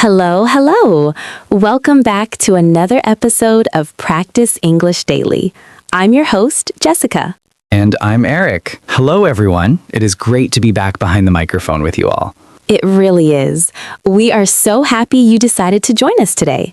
Hello, hello. Welcome back to another episode of Practice English Daily. I'm your host, Jessica. And I'm Eric. Hello, everyone. It is great to be back behind the microphone with you all. It really is. We are so happy you decided to join us today.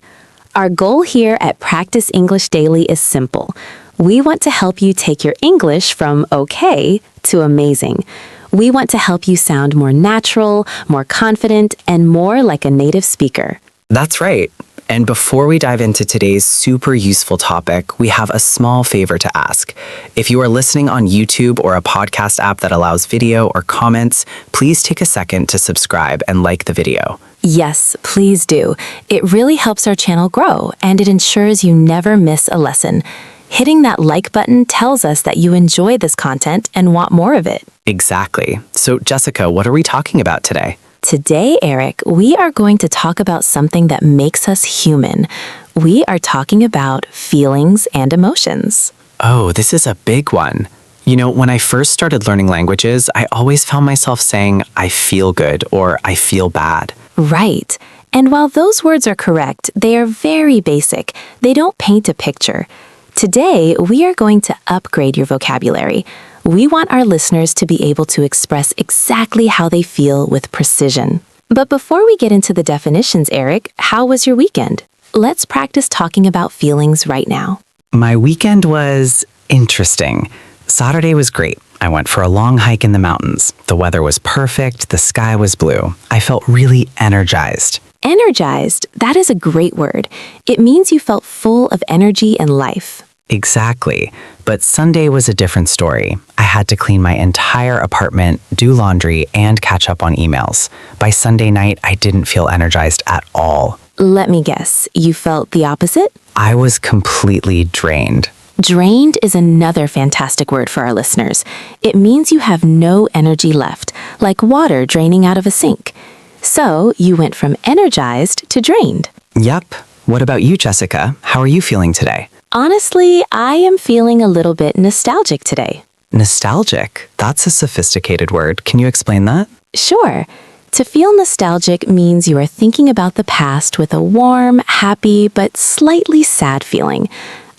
Our goal here at Practice English Daily is simple. We want to help you take your English from okay to amazing. We want to help you sound more natural, more confident, and more like a native speaker. That's right. And before we dive into today's super useful topic, we have a small favor to ask. If you are listening on YouTube or a podcast app that allows video or comments, please take a second to subscribe and like the video. Yes, please do. It really helps our channel grow, and it ensures you never miss a lesson. Hitting that like button tells us that you enjoy this content and want more of it. Exactly. So, Jessica, what are we talking about today? Today, Eric, we are going to talk about something that makes us human. We are talking about feelings and emotions. Oh, this is a big one. You know, when I first started learning languages, I always found myself saying, I feel good or I feel bad. Right. And while those words are correct, they are very basic. They don't paint a picture. Today, we are going to upgrade your vocabulary. We want our listeners to be able to express exactly how they feel with precision. But before we get into the definitions, Eric, how was your weekend? Let's practice talking about feelings right now. My weekend was interesting. Saturday was great. I went for a long hike in the mountains. The weather was perfect. The sky was blue. I felt really energized. Energized, that is a great word. It means you felt full of energy and life. Exactly. But Sunday was a different story. I had to clean my entire apartment, do laundry, and catch up on emails. By Sunday night, I didn't feel energized at all. Let me guess, you felt the opposite? I was completely drained. Drained is another fantastic word for our listeners. It means you have no energy left, like water draining out of a sink. So you went from energized to drained. Yep. What about you, Jessica? How are you feeling today? Honestly, I am feeling a little bit nostalgic today. Nostalgic? That's a sophisticated word. Can you explain that? Sure. To feel nostalgic means you are thinking about the past with a warm, happy, but slightly sad feeling.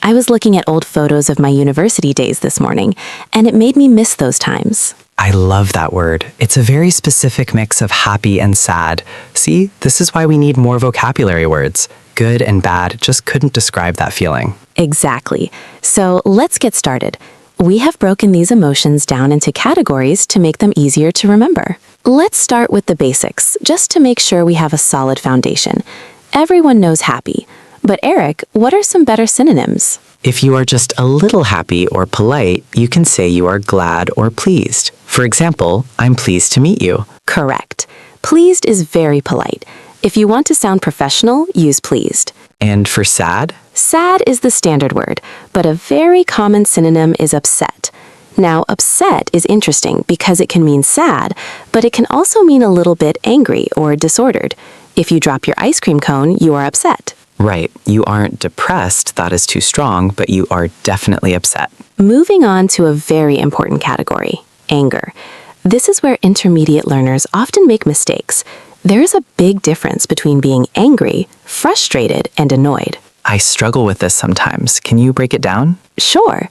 I was looking at old photos of my university days this morning, and it made me miss those times. I love that word. It's a very specific mix of happy and sad. See, this is why we need more vocabulary words. Good and bad just couldn't describe that feeling. Exactly. So let's get started. We have broken these emotions down into categories to make them easier to remember. Let's start with the basics, just to make sure we have a solid foundation. Everyone knows happy. But Eric, what are some better synonyms? If you are just a little happy or polite, you can say you are glad or pleased. For example, I'm pleased to meet you. Correct. Pleased is very polite. If you want to sound professional, use pleased. And for sad? Sad is the standard word, but a very common synonym is upset. Now, upset is interesting because it can mean sad, but it can also mean a little bit angry or disordered. If you drop your ice cream cone, you are upset. Right. You aren't depressed, that is too strong, but you are definitely upset. Moving on to a very important category, anger. This is where intermediate learners often make mistakes. There is a big difference between being angry, frustrated, and annoyed. I struggle with this sometimes. Can you break it down? Sure.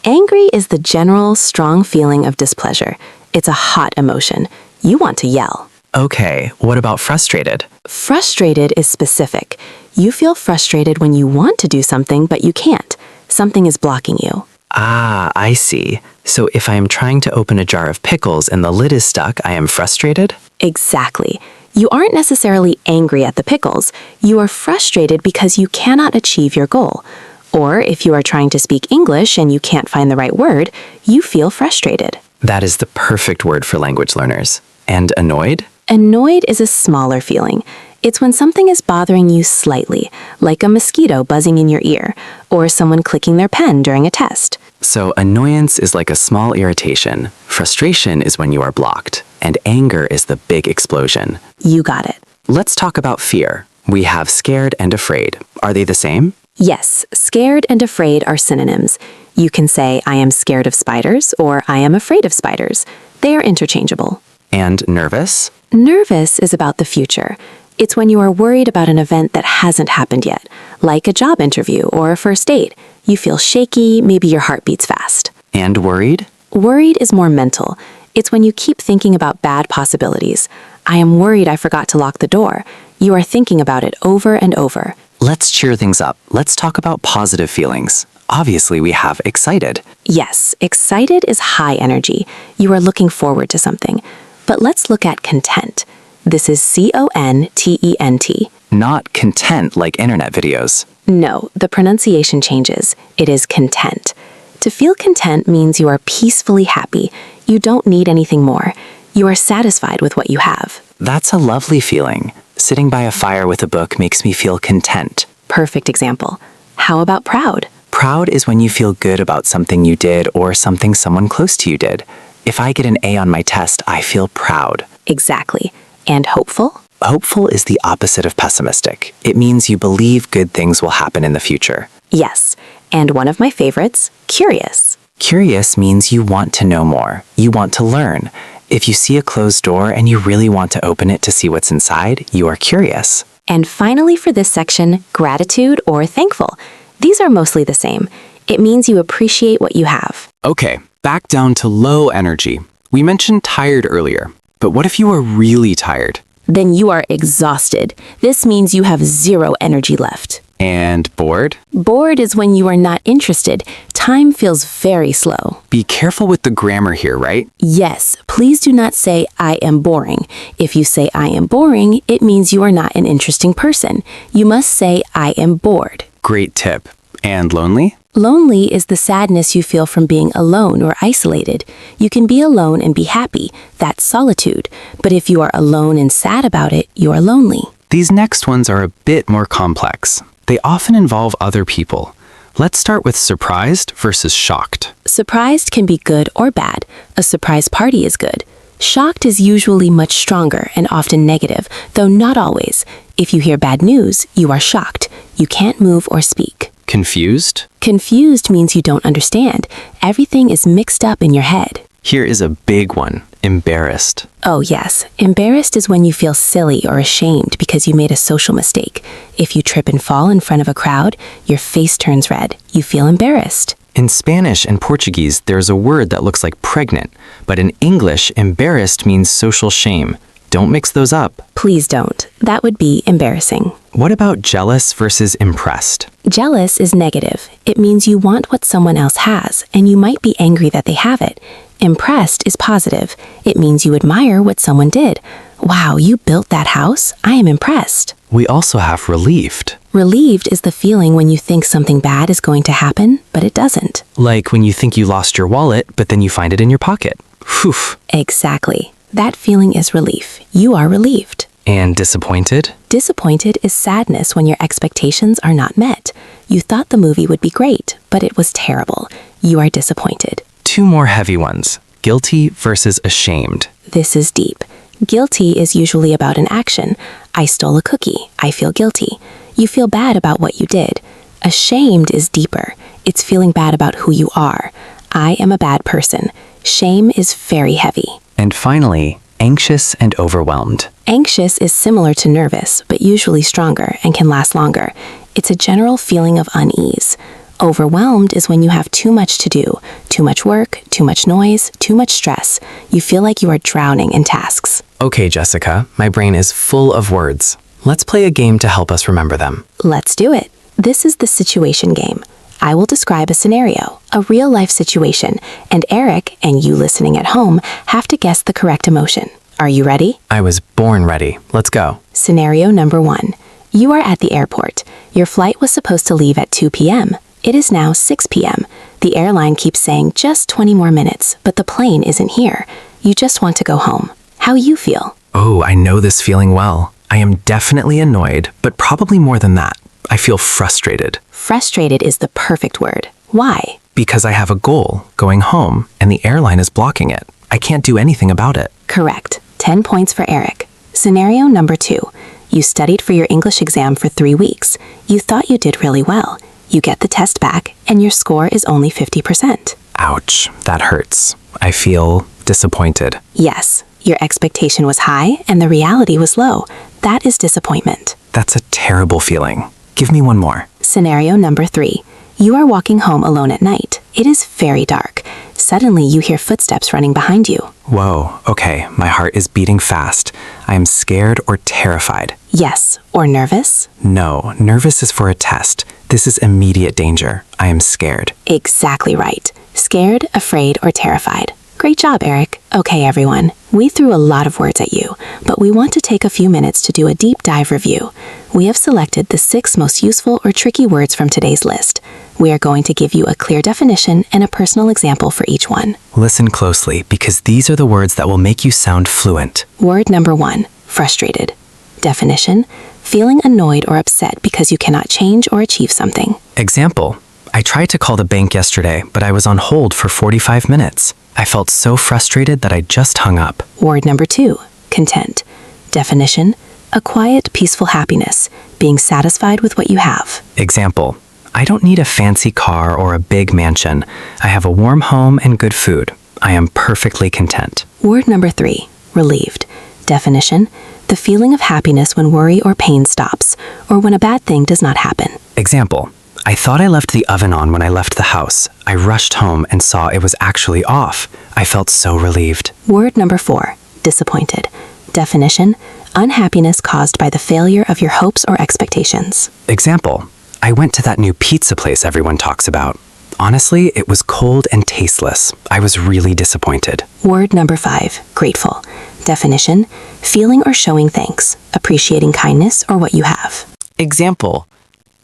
Angry is the general, strong feeling of displeasure. It's a hot emotion. You want to yell. Okay, what about frustrated? Frustrated is specific. You feel frustrated when you want to do something, but you can't. Something is blocking you. Ah, I see. So if I am trying to open a jar of pickles and the lid is stuck, I am frustrated? Exactly. You aren't necessarily angry at the pickles. You are frustrated because you cannot achieve your goal. Or if you are trying to speak English and you can't find the right word, you feel frustrated. That is the perfect word for language learners. And annoyed? Annoyed is a smaller feeling. It's when something is bothering you slightly, like a mosquito buzzing in your ear, or someone clicking their pen during a test. So annoyance is like a small irritation. Frustration is when you are blocked. And anger is the big explosion. You got it. Let's talk about fear. We have scared and afraid. Are they the same? Yes, scared and afraid are synonyms. You can say, I am scared of spiders, or I am afraid of spiders. They are interchangeable. And nervous? Nervous is about the future. It's when you are worried about an event that hasn't happened yet, like a job interview or a first date. You feel shaky, maybe your heart beats fast. And worried? Worried is more mental. It's when you keep thinking about bad possibilities. I am worried I forgot to lock the door. You are thinking about it over and over. Let's cheer things up. Let's talk about positive feelings. Obviously, we have excited. Yes, excited is high energy. You are looking forward to something. But let's look at content. This is content. Not content like internet videos. No, the pronunciation changes. It is content. To feel content means you are peacefully happy. You don't need anything more. You are satisfied with what you have. That's a lovely feeling. Sitting by a fire with a book makes me feel content. Perfect example. How about proud? Proud is when you feel good about something you did or something someone close to you did. If I get an A on my test, I feel proud. Exactly. And hopeful? Hopeful is the opposite of pessimistic. It means you believe good things will happen in the future. Yes. And one of my favorites, curious. Curious means you want to know more. You want to learn. If you see a closed door and you really want to open it to see what's inside, you are curious. And finally for this section, gratitude or thankful. These are mostly the same. It means you appreciate what you have. Okay, back down to low energy. We mentioned tired earlier, but what if you are really tired? Then you are exhausted. This means you have zero energy left. And bored? Bored is when you are not interested. Time feels very slow. Be careful with the grammar here, right? Yes, please do not say I am boring. If you say I am boring, it means you are not an interesting person. You must say I am bored. Great tip. And lonely? Lonely is the sadness you feel from being alone or isolated. You can be alone and be happy. That's solitude. But if you are alone and sad about it, you are lonely. These next ones are a bit more complex. They often involve other people. Let's start with surprised versus shocked. Surprised can be good or bad. A surprise party is good. Shocked is usually much stronger and often negative, though not always. If you hear bad news, you are shocked. You can't move or speak. Confused? Confused means you don't understand. Everything is mixed up in your head. Here is a big one. Embarrassed. Oh yes, embarrassed is when you feel silly or ashamed because you made a social mistake. If you trip and fall in front of a crowd, your face turns red. You feel embarrassed. In Spanish and Portuguese, there's a word that looks like pregnant, but in English, embarrassed means social shame. Don't mix those up. Please don't. That would be embarrassing. What about jealous versus impressed? Jealous is negative. It means you want what someone else has, and you might be angry that they have it. Impressed is positive. It means you admire what someone did. Wow, you built that house? I am impressed. We also have relieved. Relieved is the feeling when you think something bad is going to happen, but it doesn't. Like when you think you lost your wallet, but then you find it in your pocket. Phew. Exactly. That feeling is relief. You are relieved. And disappointed? Disappointed is sadness when your expectations are not met. You thought the movie would be great, but it was terrible. You are disappointed. Two more heavy ones. Guilty versus ashamed. This is deep. Guilty is usually about an action. I stole a cookie. I feel guilty. You feel bad about what you did. Ashamed is deeper. It's feeling bad about who you are. I am a bad person. Shame is very heavy. And finally, anxious and overwhelmed. Anxious is similar to nervous, but usually stronger and can last longer. It's a general feeling of unease. Overwhelmed is when you have too much to do, too much work, too much noise, too much stress. You feel like you are drowning in tasks. Okay, Jessica, my brain is full of words. Let's play a game to help us remember them. Let's do it. This is the situation game. I will describe a scenario, a real-life situation, and Eric and you listening at home have to guess the correct emotion. Are you ready? I was born ready. Let's go. Scenario number 1. You are at the airport. Your flight was supposed to leave at 2 p.m. It is now 6 p.m. The airline keeps saying just 20 more minutes, but the plane isn't here. You just want to go home. How you feel? Oh, I know this feeling well. I am definitely annoyed, but probably more than that. I feel frustrated. Frustrated is the perfect word. Why? Because I have a goal, going home, and the airline is blocking it. I can't do anything about it. Correct. 10 points for Eric. Scenario number 2. You studied for your English exam for 3 weeks. You thought you did really well. You get the test back, and your score is only 50%. Ouch, that hurts. I feel disappointed. Yes, your expectation was high, and the reality was low. That is disappointment. That's a terrible feeling. Give me one more. Scenario number 3. You are walking home alone at night. It is very dark. Suddenly, you hear footsteps running behind you. Whoa, okay, my heart is beating fast. I am scared or terrified. Yes, or nervous? No, nervous is for a test. This is immediate danger. I am scared. Exactly right. Scared, afraid, or terrified. Great job, Eric. Okay, everyone. We threw a lot of words at you, but we want to take a few minutes to do a deep dive review. We have selected the 6 most useful or tricky words from today's list. We are going to give you a clear definition and a personal example for each one. Listen closely, because these are the words that will make you sound fluent. Word number 1, frustrated. Definition, feeling annoyed or upset because you cannot change or achieve something. Example, I tried to call the bank yesterday, but I was on hold for 45 minutes. I felt so frustrated that I just hung up. Word number 2, content. Definition, a quiet, peaceful happiness, being satisfied with what you have. Example, I don't need a fancy car or a big mansion. I have a warm home and good food. I am perfectly content. Word number 3, relieved. Definition, the feeling of happiness when worry or pain stops, or when a bad thing does not happen. Example, I thought I left the oven on when I left the house. I rushed home and saw it was actually off. I felt so relieved. Word number 4, disappointed. Definition, unhappiness caused by the failure of your hopes or expectations. Example, I went to that new pizza place everyone talks about. Honestly, it was cold and tasteless. I was really disappointed. Word number 5, grateful. Definition, feeling or showing thanks, appreciating kindness or what you have. Example,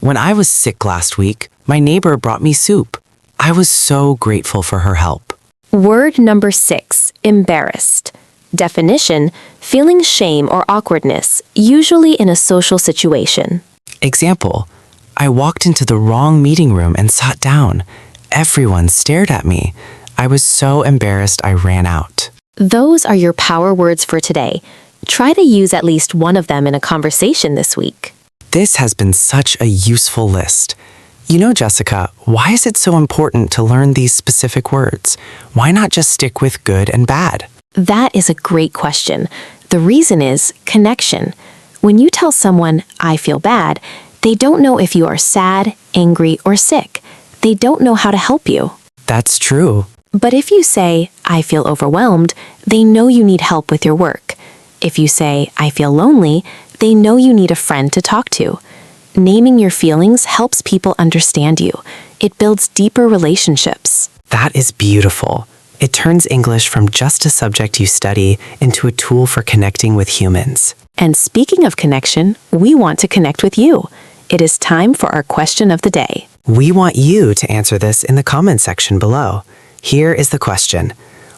when I was sick last week, my neighbor brought me soup. I was so grateful for her help. Word number 6, embarrassed. Definition, feeling shame or awkwardness, usually in a social situation. Example, I walked into the wrong meeting room and sat down. Everyone stared at me. I was so embarrassed I ran out. Those are your power words for today. Try to use at least one of them in a conversation this week. This has been such a useful list. You know, Jessica, why is it so important to learn these specific words? Why not just stick with good and bad? That is a great question. The reason is connection. When you tell someone, I feel bad, they don't know if you are sad, angry, or sick. They don't know how to help you. That's true. But if you say, I feel overwhelmed, they know you need help with your work. If you say, I feel lonely, they know you need a friend to talk to. Naming your feelings helps people understand you. It builds deeper relationships. That is beautiful. It turns English from just a subject you study into a tool for connecting with humans. And speaking of connection, we want to connect with you. It is time for our question of the day. We want you to answer this in the comment section below. Here is the question.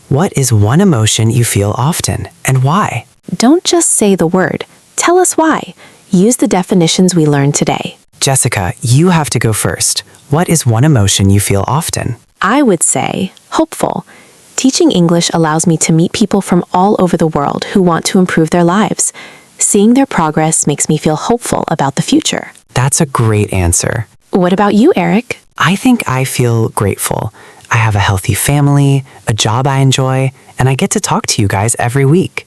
What is one emotion you feel often, and why? Don't just say the word. Tell us why. Use the definitions we learned today. Jessica, you have to go first. What is one emotion you feel often? I would say hopeful. Teaching English allows me to meet people from all over the world who want to improve their lives. Seeing their progress makes me feel hopeful about the future. That's a great answer. What about you, Eric? I think I feel grateful. I have a healthy family, a job I enjoy, and I get to talk to you guys every week.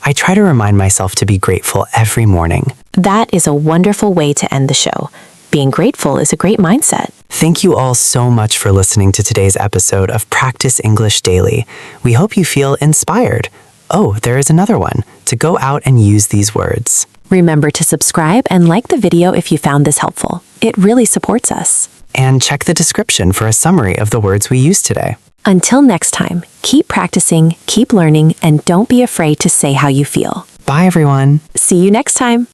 I try to remind myself to be grateful every morning. That is a wonderful way to end the show. Being grateful is a great mindset. Thank you all so much for listening to today's episode of Practice English Daily. We hope you feel inspired. Oh, there is another one, to go out and use these words. Remember to subscribe and like the video if you found this helpful. It really supports us. And check the description for a summary of the words we used today. Until next time, keep practicing, keep learning, and don't be afraid to say how you feel. Bye, everyone. See you next time.